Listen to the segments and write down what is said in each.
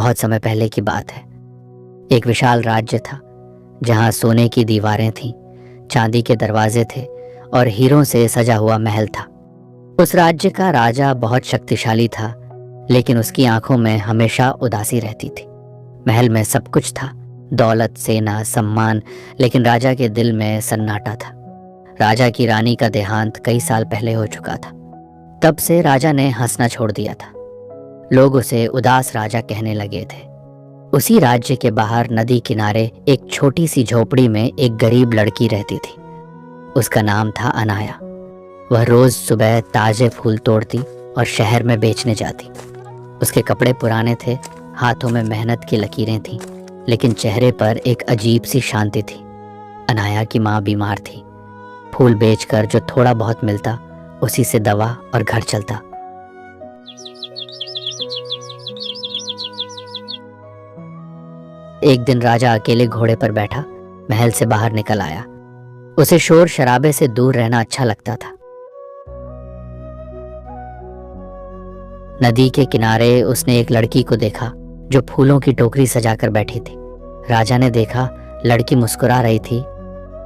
बहुत समय पहले की बात है। एक विशाल राज्य था जहां सोने की दीवारें थीं, चांदी के दरवाजे थे और हीरों से सजा हुआ महल था। उस राज्य का राजा बहुत शक्तिशाली था, लेकिन उसकी आंखों में हमेशा उदासी रहती थी। महल में सब कुछ था, दौलत, सेना, सम्मान, लेकिन राजा के दिल में सन्नाटा था। राजा की रानी का देहांत कई साल पहले हो चुका था। तब से राजा ने हंसना छोड़ दिया था। लोग उसे उदास राजा कहने लगे थे। उसी राज्य के बाहर नदी किनारे एक छोटी सी झोपड़ी में एक गरीब लड़की रहती थी। उसका नाम था अनाया। वह रोज सुबह ताजे फूल तोड़ती और शहर में बेचने जाती। उसके कपड़े पुराने थे, हाथों में मेहनत की लकीरें थीं, लेकिन चेहरे पर एक अजीब सी शांति थी। अनाया की माँ बीमार थी। फूल बेचकर जो थोड़ा बहुत मिलता, उसी से दवा और घर चलता। एक दिन राजा अकेले घोड़े पर बैठा महल से बाहर निकल आया। उसे शोर शराबे से दूर रहना अच्छा लगता था। नदी के किनारे उसने एक लड़की को देखा जो फूलों की टोकरी सजाकर बैठी थी। राजा ने देखा, लड़की मुस्कुरा रही थी।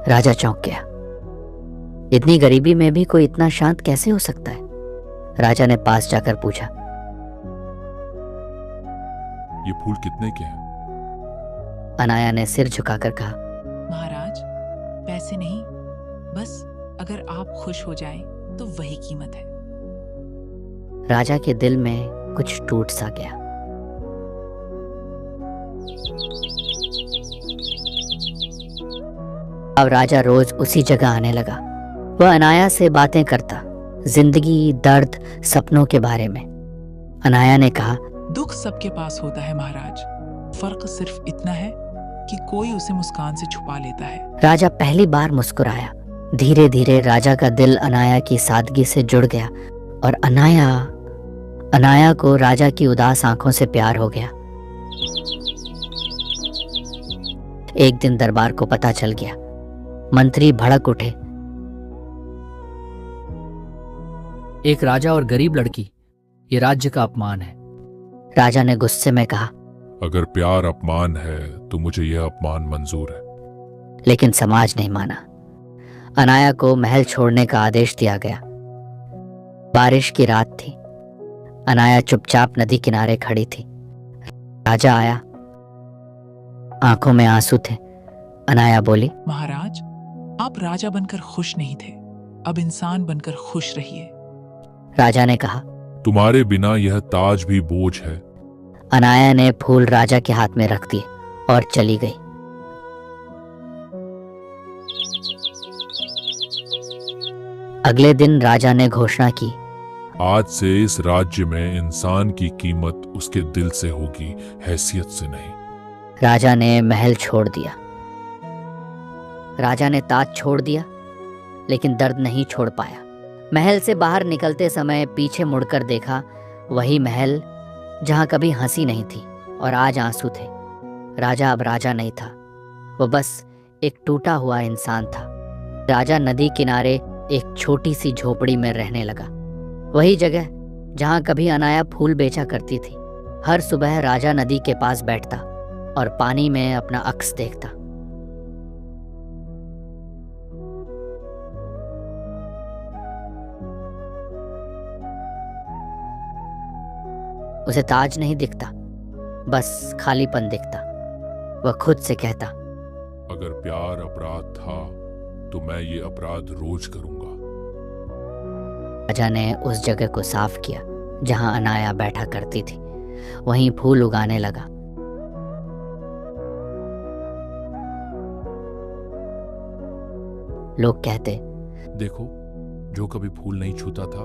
राजा चौंक गया। इतनी गरीबी में भी कोई इतना शांत कैसे हो सकता है? राजा ने पास जाकर पूछा, ये फूल कितने के हैं? अनाया ने सिर झुकाकर कहा, महाराज, पैसे नहीं, बस अगर आप खुश हो जाएं तो वही कीमत है। राजा के दिल में कुछ टूट सा गया। अब राजा रोज उसी जगह आने लगा। वह अनाया से बातें करता, जिंदगी, दर्द, सपनों के बारे में। अनाया ने कहा, दुख सबके पास होता है महाराज, फर्क सिर्फ इतना है कि कोई उसे मुस्कान से छुपा लेता है। राजा पहली बार मुस्कुराया। धीरे धीरे राजा का दिल अनाया की सादगी से जुड़ गया और अनाया को राजा की उदास आंखों से प्यार हो गया। एक दिन दरबार को पता चल गया। मंत्री भड़क उठे। एक राजा और गरीब लड़की, ये राज्य का अपमान है। राजा ने गुस्से में कहा, अगर प्यार अपमान है तो मुझे यह अपमान मंजूर है। लेकिन समाज नहीं माना। अनाया को महल छोड़ने का आदेश दिया गया। बारिश की रात थी। अनाया चुपचाप नदी किनारे खड़ी थी। राजा आया, आंखों में आंसू थे। अनाया बोली, महाराज, आप राजा बनकर खुश नहीं थे, अब इंसान बनकर खुश रहिए। राजा ने कहा, तुम्हारे बिना यह ताज भी बोझ है। अनाया ने फूल राजा के हाथ में रख दिए और चली गई। अगले दिन राजा ने घोषणा की, आज से इस राज्य में इंसान की कीमत उसके दिल से होगी, हैसियत से नहीं। राजा ने महल छोड़ दिया। राजा ने ताज छोड़ दिया, लेकिन दर्द नहीं छोड़ पाया। महल से बाहर निकलते समय पीछे मुड़कर देखा, वही महल जहां कभी हंसी नहीं थी और आज आंसू थे। राजा अब राजा नहीं था, वो बस एक टूटा हुआ इंसान था। राजा नदी किनारे एक छोटी सी झोपड़ी में रहने लगा, वही जगह जहां कभी अनाया फूल बेचा करती थी। हर सुबह राजा नदी के पास बैठता और पानी में अपना अक्स देखता। उसे ताज नहीं दिखता, बस खालीपन दिखता। वह खुद से कहता, अगर प्यार अपराध था तो मैं ये अपराध रोज करूंगा। राजा ने उस जगह को साफ किया जहां अनाया बैठा करती थी, वहीं फूल उगाने लगा। लोग कहते, देखो, जो कभी फूल नहीं छूता था,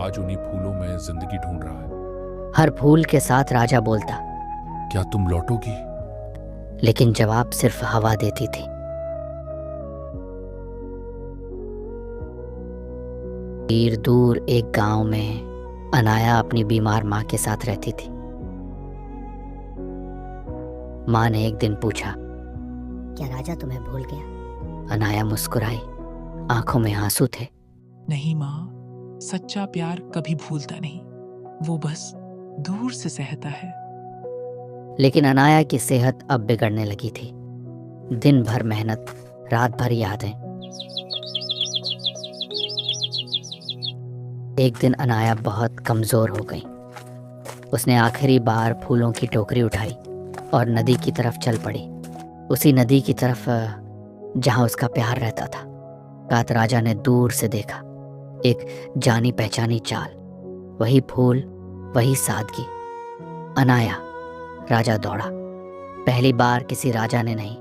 आज उन्हीं फूलों में जिंदगी ढूंढ रहा है। हर फूल के साथ राजा बोलता, क्या तुम लौटोगी? लेकिन जवाब सिर्फ हवा देती थी। दूर एक गांव में अनाया अपनी बीमार मां के साथ रहती थी। मां ने एक दिन पूछा, क्या राजा तुम्हें भूल गया? अनाया मुस्कुराई, आंखों में आंसू थे। नहीं माँ, सच्चा प्यार कभी भूलता नहीं, वो बस दूर से सहता है। लेकिन अनाया की सेहत अब बिगड़ने लगी थी। दिन भर मेहनत, रात भर यादें। एक दिन अनाया बहुत कमजोर हो गई। उसने आखिरी बार फूलों की टोकरी उठाई और नदी की तरफ चल पड़ी। उसी नदी की तरफ जहां उसका प्यार रहता था। रात राजा ने दूर से देखा, एक जानी पहचानी चाल, वही फूल, वही सादगी। अनाया। राजा दौड़ा। पहली बार किसी राजा ने नहीं,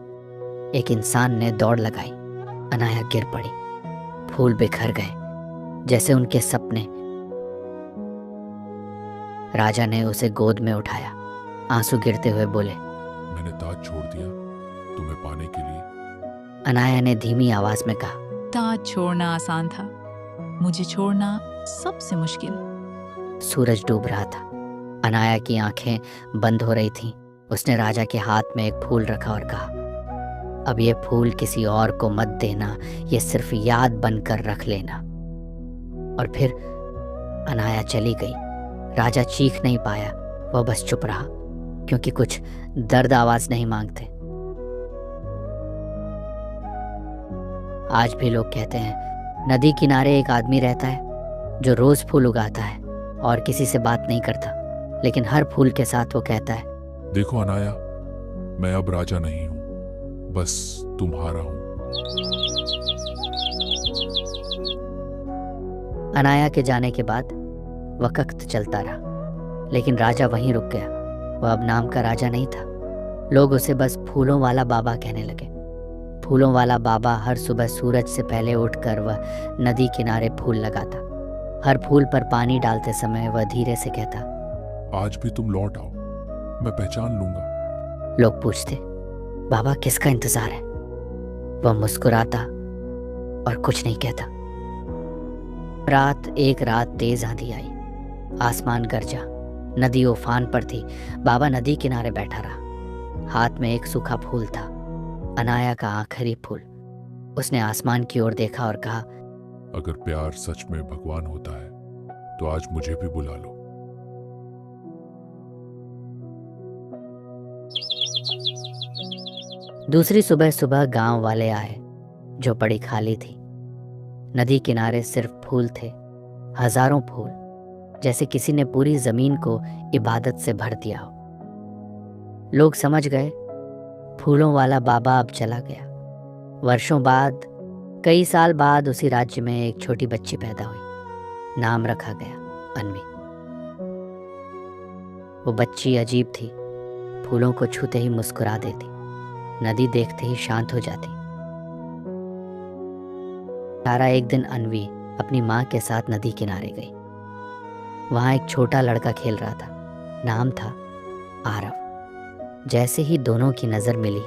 एक इंसान ने दौड़ लगाई। अनाया गिर पड़ी। फूल बिखर गए जैसे उनके सपने। राजा ने उसे गोद में उठाया, आंसू गिरते हुए बोले, मैंने ताज छोड़ दिया तुम्हें पाने के लिए। अनाया ने धीमी आवाज में कहा, ताज छोड़ना आसान था, मुझे छोड़ना सबसे मुश्किल। सूरज डूब रहा था। अनाया की आंखें बंद हो रही थीं। उसने राजा के हाथ में एक फूल रखा और कहा, अब ये फूल किसी और को मत देना, ये सिर्फ याद बनकर रख लेना। और फिर अनाया चली गई। राजा चीख नहीं पाया, वह बस चुप रहा, क्योंकि कुछ दर्द आवाज नहीं मांगते। आज भी लोग कहते हैं, नदी किनारे एक आदमी रहता है जो रोज फूल उगाता है और किसी से बात नहीं करता, लेकिन हर फूल के साथ वो कहता है, देखो अनाया, मैं अब राजा नहीं हूं, बस तुम्हारा हूं। अनाया के जाने के बाद वक्त चलता रहा, लेकिन राजा वहीं रुक गया। वह अब नाम का राजा नहीं था। लोग उसे बस फूलों वाला बाबा कहने लगे। फूलों वाला बाबा हर सुबह सूरज से पहले उठकर वह नदी किनारे फूल लगाता। हर फूल पर पानी डालते समय वह धीरे से कहता, आज भी तुम लौट आओ, मैं पहचान लूंगा। लोग पूछते, बाबा किसका इंतजार है? वह मुस्कुराता और कुछ नहीं कहता। एक रात तेज आंधी आई, आसमान गरजा, नदी उफान पर थी। बाबा नदी किनारे बैठा रहा। हाथ में एक सूखा फूल था, अनाया का आखिरी फूल। उसने आसमान की ओर देखा और कहा, अगर प्यार सच में भगवान होता है तो आज मुझे भी बुला लो। दूसरी सुबह गांव वाले आए। झोपड़ी खाली थी। नदी किनारे सिर्फ फूल थे, हजारों फूल, जैसे किसी ने पूरी जमीन को इबादत से भर दिया हो। लोग समझ गए, फूलों वाला बाबा अब चला गया। वर्षों बाद, कई साल बाद, उसी राज्य में एक छोटी बच्ची पैदा हुई। नाम रखा गया अन्वी। वो बच्ची अजीब थी, फूलों को छूते ही मुस्कुरा देती, नदी देखते ही शांत हो जाती। तारा एक दिन अन्वी अपनी माँ के साथ नदी किनारे गई। वहां एक छोटा लड़का खेल रहा था, नाम था आरव। जैसे ही दोनों की नजर मिली,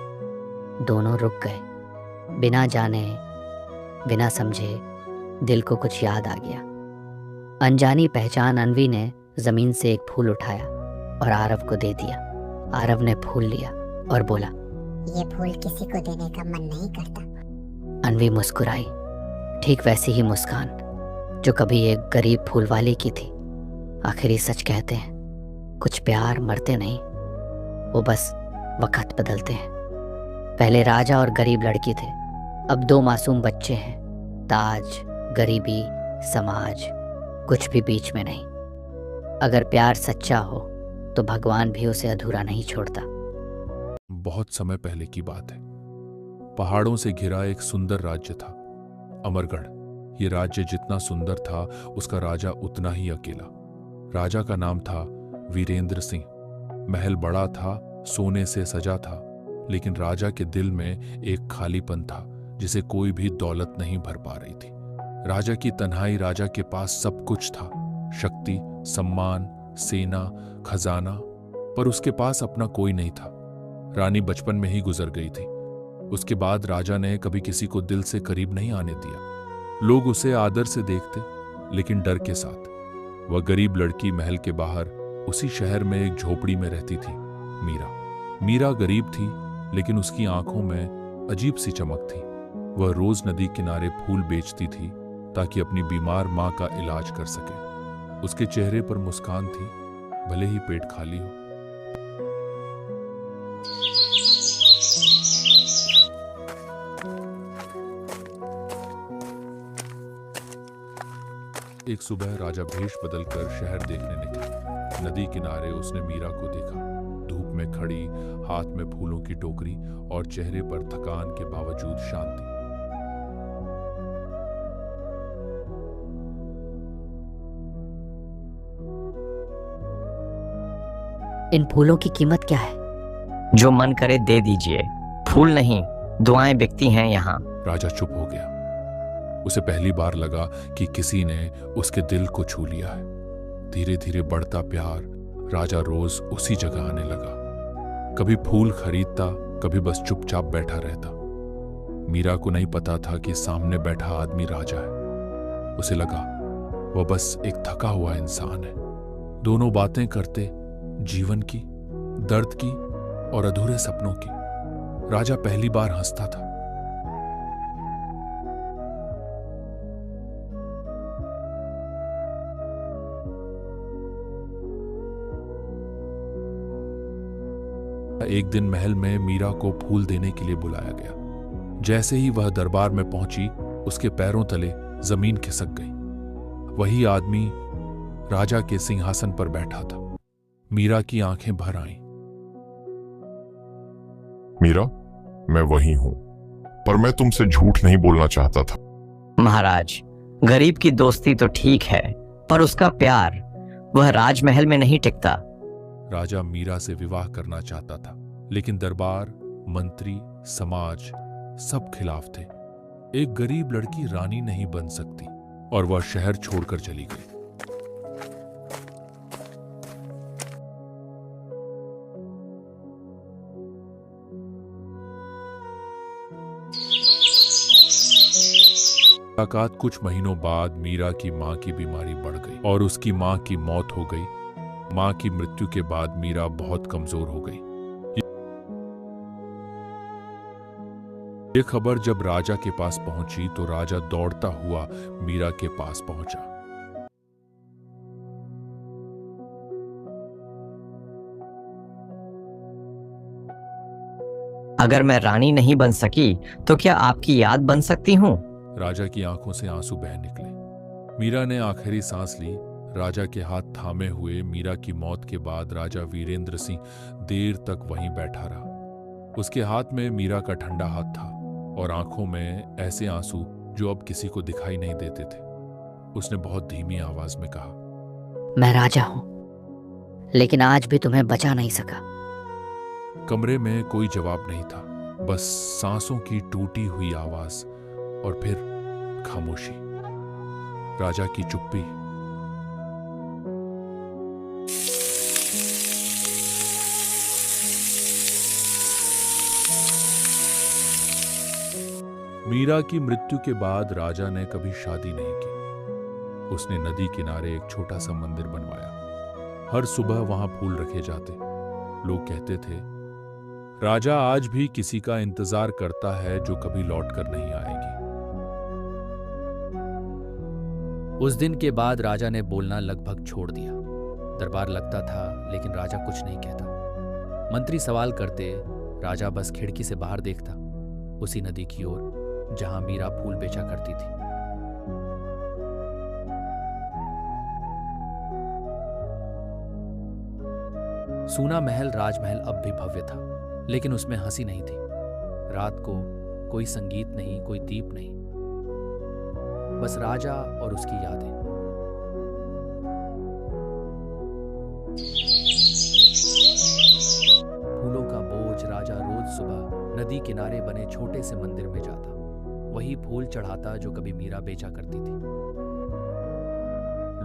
दोनों रुक गए। बिना जाने, बिना समझे, दिल को कुछ याद आ गया। अनजानी पहचान अन्वी ने जमीन से एक फूल उठाया और आरव को दे दिया। आरव ने फूल लिया और बोला, ये फूल किसी को देने का मन नहीं करता। अन्वी मुस्कुराई, ठीक वैसी ही मुस्कान जो कभी एक गरीब फूलवाली की थी। आखिरी सच कहते हैं, कुछ प्यार मरते नहीं, वो बस वक्त बदलते हैं। पहले राजा और गरीब लड़की थे, अब दो मासूम बच्चे हैं। ताज, गरीबी, समाज, कुछ भी बीच में नहीं। अगर प्यार सच्चा हो तो भगवान भी उसे अधूरा नहीं छोड़ता। बहुत समय पहले की बात है। पहाड़ों से घिरा एक सुंदर राज्य था, अमरगढ़। ये राज्य जितना सुंदर था, उसका राजा उतना ही अकेला। राजा का नाम था वीरेंद्र सिंह। महल बड़ा था, सोने से सजा था, लेकिन राजा के दिल में एक खालीपन था जिसे कोई भी दौलत नहीं भर पा रही थी। राजा की तन्हाई। राजा के पास सब कुछ था, शक्ति, सम्मान, सेना, खजाना, पर उसके पास अपना कोई नहीं था। रानी बचपन में ही गुजर गई थी। उसके बाद राजा ने कभी किसी को दिल से करीब नहीं आने दिया। लोग उसे आदर से देखते, लेकिन डर के साथ। वह गरीब लड़की महल के बाहर उसी शहर में एक झोपड़ी में रहती थी, मीरा गरीब थी, लेकिन उसकी आंखों में अजीब सी चमक थी। वह रोज नदी किनारे फूल बेचती थी ताकि अपनी बीमार मां का इलाज कर सके। उसके चेहरे पर मुस्कान थी, भले ही पेट खाली हो। एक सुबह राजा भेष बदलकर शहर देखने निकला। नदी किनारे उसने मीरा को देखा, धूप में खड़ी, हाथ में फूलों की टोकरी और चेहरे पर थकान के बावजूद शांति। इन फूलों की कीमत क्या है? जो मन करे दे दीजिए, फूल नहीं दुआएं बिकती हैं यहाँ। राजा चुप हो गया। उसे पहली बार लगा कि किसी ने उसके दिल को छू लिया है। धीरे धीरे बढ़ता प्यार, राजा रोज उसी जगह आने लगा। कभी फूल खरीदता, कभी बस चुपचाप बैठा रहता। मीरा को नहीं पता था कि सामने बैठा आदमी राजा है। उसे लगा वह बस एक थका हुआ इंसान है। दोनों बातें करते, जीवन की, दर्द की और अधूरे सपनों की। राजा पहली बार हंसता था। एक दिन महल में मीरा को फूल देने के लिए बुलाया गया। जैसे ही वह दरबार में पहुंची, उसके पैरों तले जमीन खिसक गई। वही आदमी राजा के सिंहासन पर बैठा था। मीरा की आंखें भर आईं। मीरा, मैं वही हूं, पर मैं तुमसे झूठ नहीं बोलना चाहता था। महाराज, गरीब की दोस्ती तो ठीक है, पर उसका प्यार वह राजमहल में नहीं टिकता। राजा मीरा से विवाह करना चाहता था, लेकिन दरबार, मंत्री, समाज सब खिलाफ थे। एक गरीब लड़की रानी नहीं बन सकती, और वह शहर छोड़कर चली गई। मुलाकात कुछ महीनों बाद मीरा की मां की बीमारी बढ़ गई और उसकी मां की मौत हो गई। मां की मृत्यु के बाद मीरा बहुत कमजोर हो गई। ये खबर जब राजा के पास पहुंची तो राजा दौड़ता हुआ मीरा के पास पहुंचा। अगर मैं रानी नहीं बन सकी तो क्या आपकी याद बन सकती हूँ? राजा की आंखों से आंसू बह निकले। मीरा ने आखिरी सांस ली। राजा के हाथ थामे हुए मीरा की मौत के बाद राजा वीरेंद्र सिंह देर तक वहीं बैठा रहा। उसके हाथ में मीरा का ठंडा हाथ था और आंखों में ऐसे आंसू जो अब किसी को दिखाई नहीं देते थे। उसने बहुत धीमी आवाज में कहा, मैं राजा हूं, लेकिन आज भी तुम्हें बचा नहीं सका। कमरे में कोई जवाब नहीं था, बस सांसों की टूटी हुई आवाज और फिर खामोशी। राजा की चुप्पी। मीरा की मृत्यु के बाद राजा ने कभी शादी नहीं की। उसने नदी किनारे एक छोटा सा मंदिर बनवाया। हर सुबह वहां फूल रखे जाते। लोग कहते थे, राजा आज भी किसी का इंतजार करता है जो कभी लौटकर नहीं आएगी। उस दिन के बाद राजा ने बोलना लगभग छोड़ दिया। दरबार लगता था, लेकिन राजा कुछ नहीं कहता। मंत्री सवाल करते, राजा बस खिड़की से बाहर देखता, उसी नदी की ओर जहां मीरा फूल बेचा करती थी। सूना महल राजमहल अब भी भव्य था, लेकिन उसमें हंसी नहीं थी। रात को कोई संगीत नहीं, कोई दीप नहीं, बस राजा और उसकी यादें। फूलों का बोझ राजा रोज सुबह नदी किनारे बने छोटे से मंदिर में जाता। वही फूल चढ़ाता जो कभी मीरा बेचा करती थी।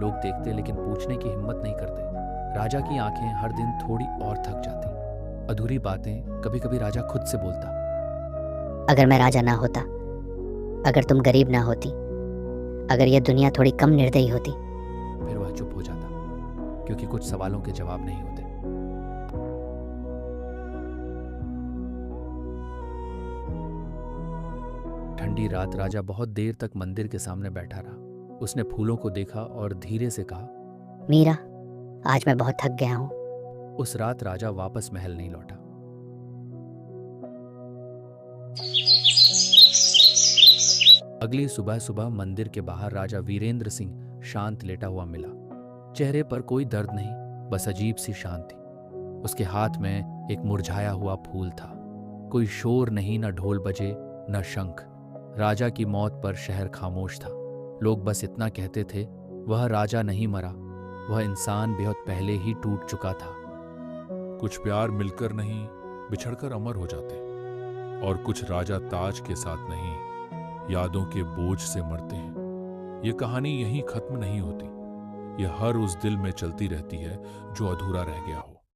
लोग देखते, लेकिन पूछने की हिम्मत नहीं करते। राजा की आंखें हर दिन थोड़ी और थक जाती। अधूरी बातें कभी कभी राजा खुद से बोलता। अगर मैं राजा ना होता, अगर तुम गरीब ना होती, अगर यह दुनिया थोड़ी कम निर्दयी होती। फिर वह चुप हो जाता, क्योंकि कुछ सवालों के जवाब नहीं होते। ठंडी रात राजा बहुत देर तक मंदिर के सामने बैठा रहा। उसने फूलों को देखा और धीरे से कहा, मीरा, आज मैं बहुत थक गया हूं। उस रात राजा वापस महल नहीं लौटा। अगली सुबह सुबह मंदिर के बाहर राजा वीरेंद्र सिंह शांत लेटा हुआ मिला। चेहरे पर कोई दर्द नहीं, बस अजीब सी शांति। उसके हाथ में एक मुरझाया हुआ फूल था। कोई शोर नहीं, न ढोल बजे न शंख। राजा की मौत पर शहर खामोश था। लोग बस इतना कहते थे, वह राजा नहीं मरा, वह इंसान बेहद पहले ही टूट चुका था। कुछ प्यार मिलकर नहीं, बिछड़कर अमर हो जाते, और कुछ राजा ताज के साथ नहीं, यादों के बोझ से मरते हैं। ये कहानी यहीं खत्म नहीं होती, ये हर उस दिल में चलती रहती है जो अधूरा रह गया हो।